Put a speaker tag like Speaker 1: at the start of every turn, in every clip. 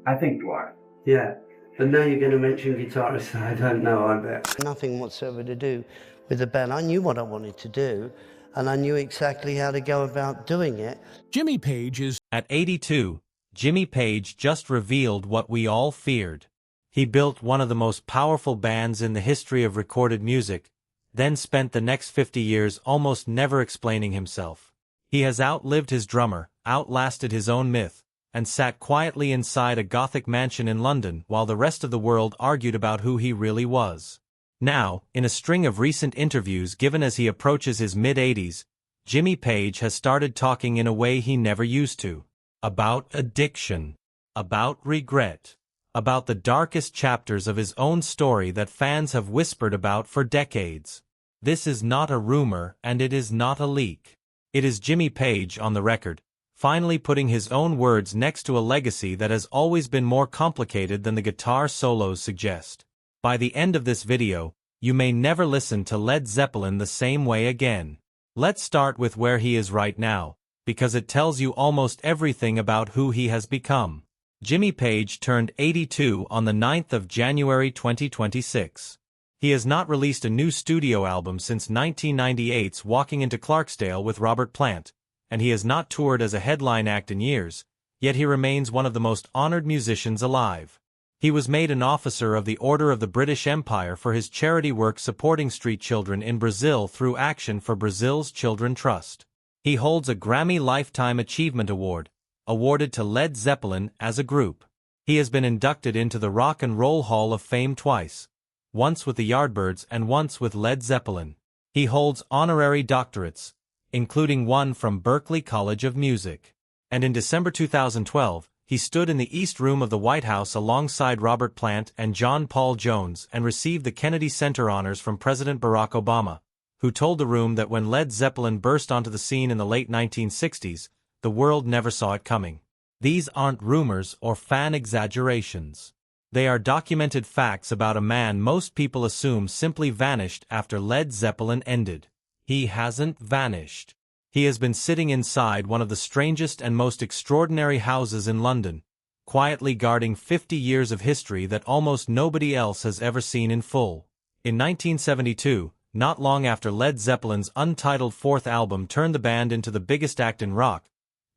Speaker 1: I think you are.
Speaker 2: Yeah. But now you're going to mention guitarists I don't know, I bet.
Speaker 3: Nothing whatsoever to do with the band. I knew what I wanted to do, and I knew exactly how to go about doing it.
Speaker 4: Jimmy Page is
Speaker 5: At 82, Jimmy Page just revealed what we all feared. He built one of the most powerful bands in the history of recorded music, then spent the next 50 years almost never explaining himself. He has outlived his drummer, outlasted his own myth, and sat quietly inside a Gothic mansion in London while the rest of the world argued about who he really was. Now, in a string of recent interviews given as he approaches his mid-80s, Jimmy Page has started talking in a way he never used to. About addiction. About regret. About the darkest chapters of his own story that fans have whispered about for decades. This is not a rumor and it is not a leak. It is Jimmy Page on the record, finally putting his own words next to a legacy that has always been more complicated than the guitar solos suggest. By the end of this video, you may never listen to Led Zeppelin the same way again. Let's start with where he is right now, because it tells you almost everything about who he has become. Jimmy Page turned 82 on the 9th of January 2026. He has not released a new studio album since 1998's Walking into Clarksdale with Robert Plant, and he has not toured as a headline act in years, yet he remains one of the most honored musicians alive. He was made an officer of the Order of the British Empire for his charity work supporting street children in Brazil through Action for Brazil's Children Trust. He holds a Grammy Lifetime Achievement Award, awarded to Led Zeppelin as a group. He has been inducted into the Rock and Roll Hall of Fame twice, once with the Yardbirds and once with Led Zeppelin. He holds honorary doctorates, including one from Berklee College of Music. And in December 2012, he stood in the East Room of the White House alongside Robert Plant and John Paul Jones and received the Kennedy Center honors from President Barack Obama, who told the room that when Led Zeppelin burst onto the scene in the late 1960s, the world never saw it coming. These aren't rumors or fan exaggerations. They are documented facts about a man most people assume simply vanished after Led Zeppelin ended. He hasn't vanished. He has been sitting inside one of the strangest and most extraordinary houses in London, quietly guarding 50 years of history that almost nobody else has ever seen in full. In 1972, not long after Led Zeppelin's untitled fourth album turned the band into the biggest act in rock,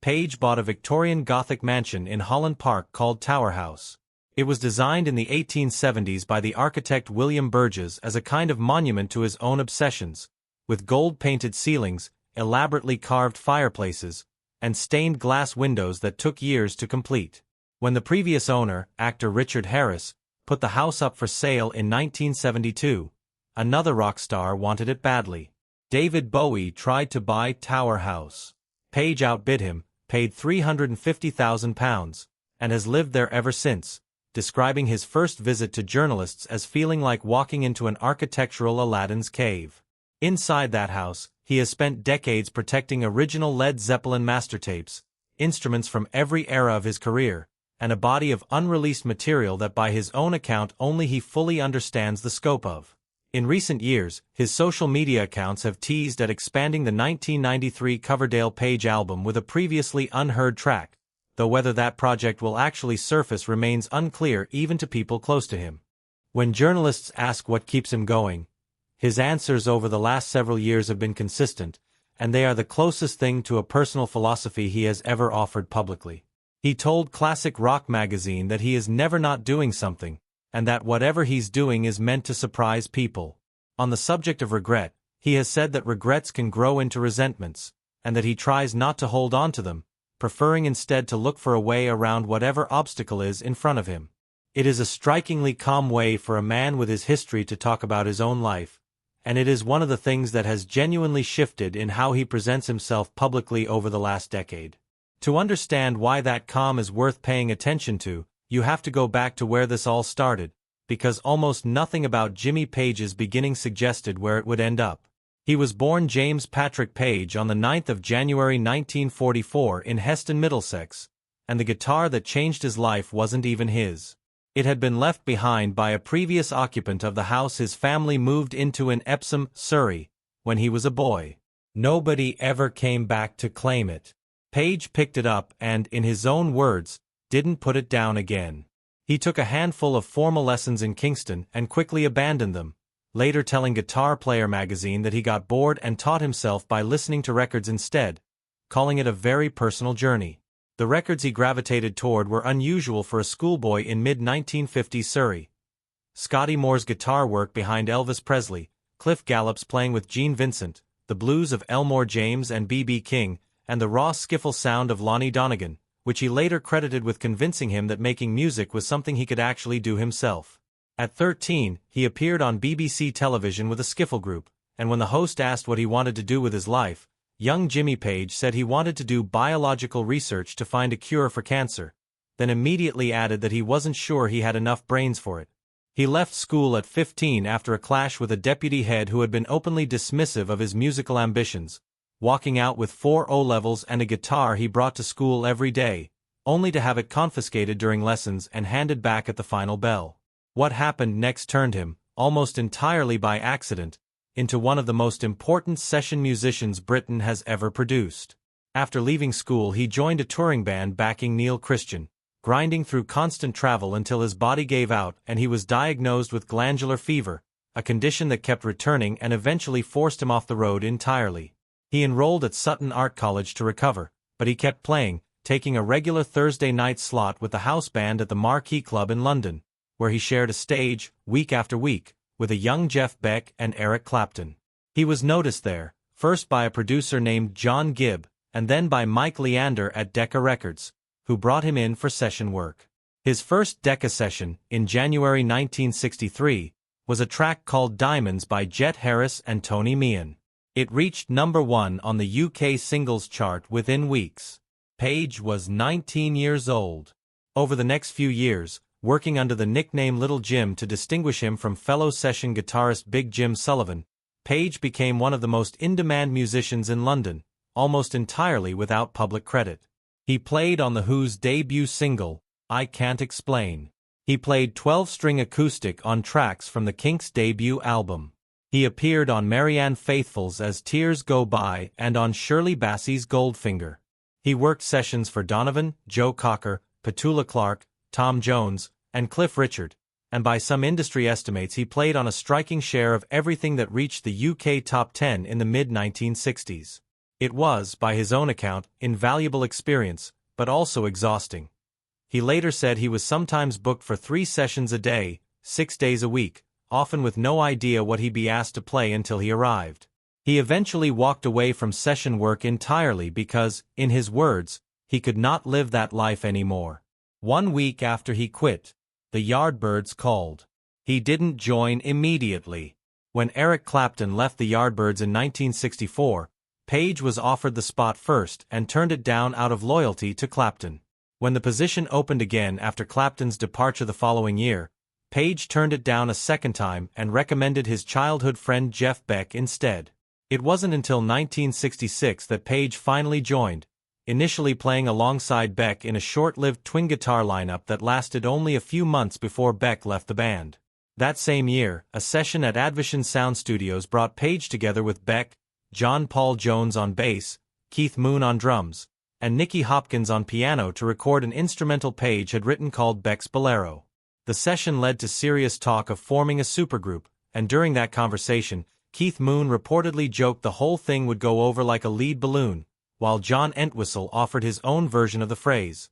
Speaker 5: Page bought a Victorian Gothic mansion in Holland Park called Tower House. It was designed in the 1870s by the architect William Burgess as a kind of monument to his own obsessions, with gold-painted ceilings, elaborately carved fireplaces, and stained glass windows that took years to complete. When the previous owner, actor Richard Harris, put the house up for sale in 1972, another rock star wanted it badly. David Bowie tried to buy Tower House. Page outbid him, paid £350,000, and has lived there ever since, describing his first visit to journalists as feeling like walking into an architectural Aladdin's cave. Inside that house, he has spent decades protecting original Led Zeppelin master tapes, instruments from every era of his career, and a body of unreleased material that by his own account only he fully understands the scope of. In recent years, his social media accounts have teased at expanding the 1993 Coverdale Page album with a previously unheard track, though whether that project will actually surface remains unclear even to people close to him. When journalists ask what keeps him going, his answers over the last several years have been consistent, and they are the closest thing to a personal philosophy he has ever offered publicly. He told Classic Rock magazine that he is never not doing something, and that whatever he's doing is meant to surprise people. On the subject of regret, he has said that regrets can grow into resentments, and that he tries not to hold on to them, preferring instead to look for a way around whatever obstacle is in front of him. It is a strikingly calm way for a man with his history to talk about his own life, and it is one of the things that has genuinely shifted in how he presents himself publicly over the last decade. To understand why that calm is worth paying attention to, you have to go back to where this all started, because almost nothing about Jimmy Page's beginning suggested where it would end up. He was born James Patrick Page on the 9th of January 1944 in Heston, Middlesex, and the guitar that changed his life wasn't even his. It had been left behind by a previous occupant of the house his family moved into in Epsom, Surrey, when he was a boy. Nobody ever came back to claim it. Page picked it up and, in his own words, didn't put it down again. He took a handful of formal lessons in Kingston and quickly abandoned them, later telling Guitar Player magazine that he got bored and taught himself by listening to records instead, calling it a very personal journey. The records he gravitated toward were unusual for a schoolboy in mid-1950s Surrey. Scotty Moore's guitar work behind Elvis Presley, Cliff Gallop's playing with Gene Vincent, the blues of Elmore James and B.B. King, and the raw skiffle sound of Lonnie Donegan, which he later credited with convincing him that making music was something he could actually do himself. At 13, he appeared on BBC television with a skiffle group, and when the host asked what he wanted to do with his life, young Jimmy Page said he wanted to do biological research to find a cure for cancer, then immediately added that he wasn't sure he had enough brains for it. He left school at 15 after a clash with a deputy head who had been openly dismissive of his musical ambitions, walking out with 4 O-levels and a guitar he brought to school every day, only to have it confiscated during lessons and handed back at the final bell. What happened next turned him, almost entirely by accident, into one of the most important session musicians Britain has ever produced. After leaving school he joined a touring band backing Neil Christian, grinding through constant travel until his body gave out and he was diagnosed with glandular fever, a condition that kept returning and eventually forced him off the road entirely. He enrolled at Sutton Art College to recover, but he kept playing, taking a regular Thursday night slot with the house band at the Marquee Club in London, where he shared a stage, week after week, with a young Jeff Beck and Eric Clapton. He was noticed there, first by a producer named John Gibb, and then by Mike Leander at Decca Records, who brought him in for session work. His first Decca session, in January 1963, was a track called Diamonds by Jet Harris and Tony Meehan. It reached #1 on the UK singles chart within weeks. Page was 19 years old. Over the next few years, working under the nickname Little Jim to distinguish him from fellow session guitarist Big Jim Sullivan, Page became one of the most in-demand musicians in London, almost entirely without public credit. He played on The Who's debut single, I Can't Explain. He played 12-string acoustic on tracks from the Kinks' debut album. He appeared on Marianne Faithfull's As Tears Go By and on Shirley Bassey's Goldfinger. He worked sessions for Donovan, Joe Cocker, Petula Clark, Tom Jones, and Cliff Richard, and by some industry estimates he played on a striking share of everything that reached the UK top 10 in the mid-1960s. It was, by his own account, invaluable experience, but also exhausting. He later said he was sometimes booked for 3 sessions a day, 6 days a week, often with no idea what he'd be asked to play until he arrived. He eventually walked away from session work entirely because, in his words, he could not live that life anymore. 1 week after he quit, the Yardbirds called. He didn't join immediately. When Eric Clapton left the Yardbirds in 1964, Page was offered the spot first and turned it down out of loyalty to Clapton. When the position opened again after Clapton's departure the following year, Page turned it down a second time and recommended his childhood friend Jeff Beck instead. It wasn't until 1966 that Page finally joined, initially playing alongside Beck in a short-lived twin guitar lineup that lasted only a few months before Beck left the band. That same year, a session at Advision Sound Studios brought Page together with Beck, John Paul Jones on bass, Keith Moon on drums, and Nicky Hopkins on piano to record an instrumental Page had written called Beck's Bolero. The session led to serious talk of forming a supergroup, and during that conversation, Keith Moon reportedly joked the whole thing would go over like a lead balloon, while John Entwistle offered his own version of the phrase,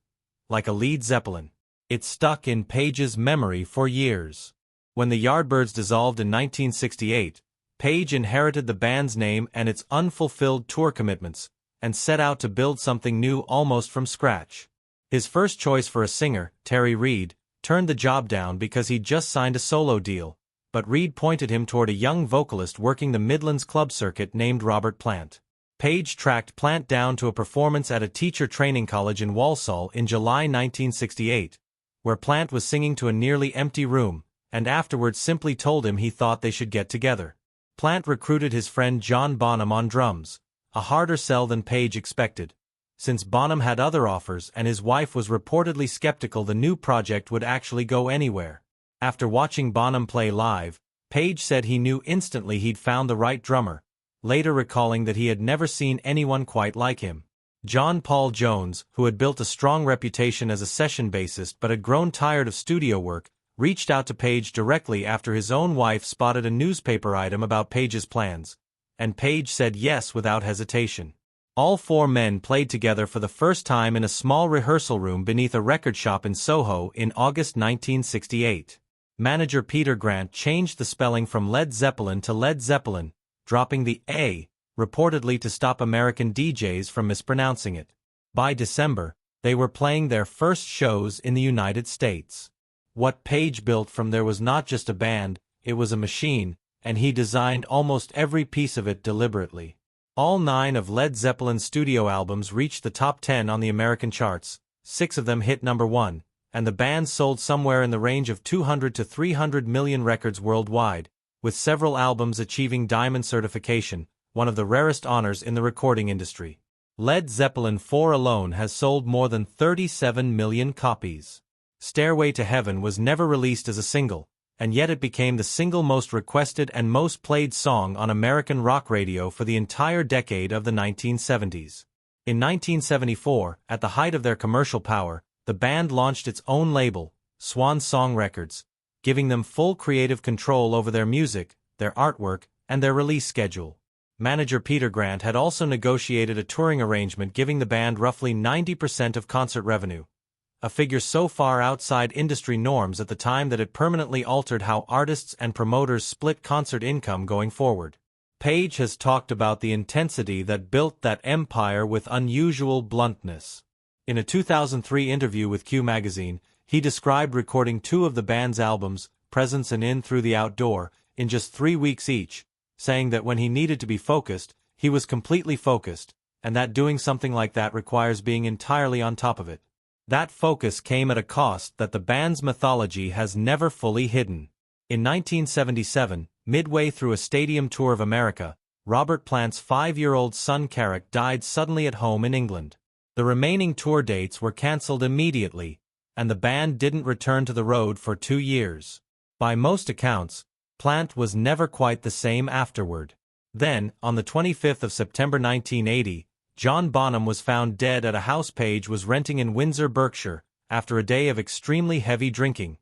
Speaker 5: like a Led Zeppelin. It stuck in Page's memory for years. When the Yardbirds dissolved in 1968, Page inherited the band's name and its unfulfilled tour commitments, and set out to build something new almost from scratch. His first choice for a singer, Terry Reid, turned the job down because he'd just signed a solo deal, but Reid pointed him toward a young vocalist working the Midlands club circuit named Robert Plant. Page tracked Plant down to a performance at a teacher training college in Walsall in July 1968, where Plant was singing to a nearly empty room, and afterwards simply told him he thought they should get together. Plant recruited his friend John Bonham on drums, a harder sell than Page expected, since Bonham had other offers and his wife was reportedly skeptical the new project would actually go anywhere. After watching Bonham play live, Page said he knew instantly he'd found the right drummer, later recalling that he had never seen anyone quite like him. John Paul Jones, who had built a strong reputation as a session bassist but had grown tired of studio work, reached out to Page directly after his own wife spotted a newspaper item about Page's plans, and Page said yes without hesitation. All four men played together for the first time in a small rehearsal room beneath a record shop in Soho in August 1968. Manager Peter Grant changed the spelling from Led Zeppelin to Led Zeppelin, dropping the A, reportedly to stop American DJs from mispronouncing it. By December, they were playing their first shows in the United States. What Page built from there was not just a band, it was a machine, and he designed almost every piece of it deliberately. All 9 of Led Zeppelin's studio albums reached the top 10 on the American charts, 6 of them hit number 1, and the band sold somewhere in the range of 200 to 300 million records worldwide, with several albums achieving diamond certification, one of the rarest honors in the recording industry. Led Zeppelin 4 alone has sold more than 37 million copies. Stairway to Heaven was never released as a single, and yet it became the single most requested and most played song on American rock radio for the entire decade of the 1970s. In 1974, at the height of their commercial power, the band launched its own label, Swan Song Records, giving them full creative control over their music, their artwork, and their release schedule. Manager Peter Grant had also negotiated a touring arrangement giving the band roughly 90% of concert revenue, a figure so far outside industry norms at the time that it permanently altered how artists and promoters split concert income going forward. Page has talked about the intensity that built that empire with unusual bluntness. In a 2003 interview with Q magazine, he described recording 2 of the band's albums, Presence and In Through the Outdoor, in just 3 weeks each, saying that when he needed to be focused, he was completely focused, and that doing something like that requires being entirely on top of it. That focus came at a cost that the band's mythology has never fully hidden. In 1977, midway through a stadium tour of America, Robert Plant's 5-year-old son Carrick died suddenly at home in England. The remaining tour dates were cancelled immediately, and the band didn't return to the road for 2 years. By most accounts, Plant was never quite the same afterward. Then, on the 25th of September 1980, John Bonham was found dead at a house Page was renting in Windsor, Berkshire, after a day of extremely heavy drinking.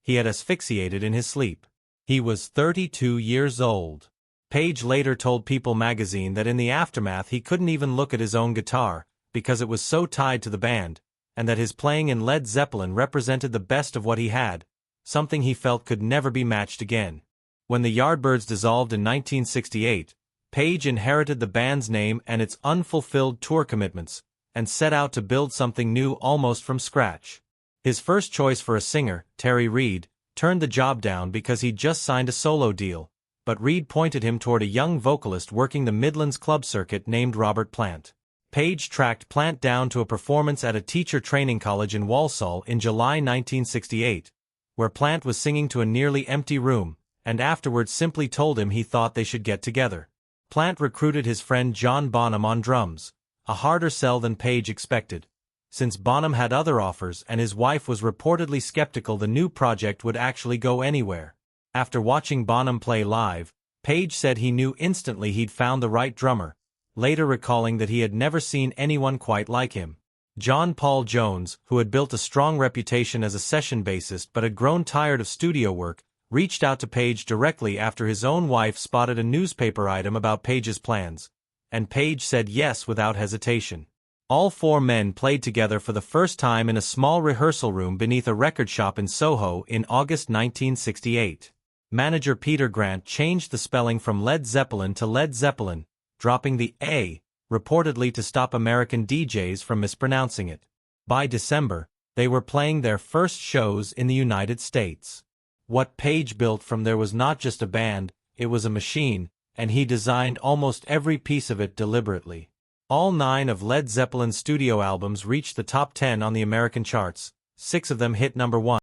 Speaker 5: He had asphyxiated in his sleep. He was 32 years old. Page later told People magazine that in the aftermath he couldn't even look at his own guitar, because it was so tied to the band, and that his playing in Led Zeppelin represented the best of what he had, something he felt could never be matched again. When the Yardbirds dissolved in 1968, Page inherited the band's name and its unfulfilled tour commitments, and set out to build something new almost from scratch. His first choice for a singer, Terry Reid, turned the job down because he'd just signed a solo deal, but Reid pointed him toward a young vocalist working the Midlands club circuit named Robert Plant. Page tracked Plant down to a performance at a teacher training college in Walsall in July 1968, where Plant was singing to a nearly empty room, and afterwards simply told him he thought they should get together. Plant recruited his friend John Bonham on drums, a harder sell than Page expected, since Bonham had other offers and his wife was reportedly skeptical the new project would actually go anywhere. After watching Bonham play live, Page said he knew instantly he'd found the right drummer, later recalling that he had never seen anyone quite like him. John Paul Jones, who had built a strong reputation as a session bassist but had grown tired of studio work, reached out to Page directly after his own wife spotted a newspaper item about Page's plans, and Page said yes without hesitation. All 4 men played together for the first time in a small rehearsal room beneath a record shop in Soho in August 1968. Manager Peter Grant changed the spelling from Led Zeppelin to Led Zeppelin, dropping the A, reportedly to stop American DJs from mispronouncing it. By December, they were playing their first shows in the United States. What Page built from there was not just a band, it was a machine, and he designed almost every piece of it deliberately. All 9 of Led Zeppelin's studio albums reached the top 10 on the American charts, 6 of them hit number 1.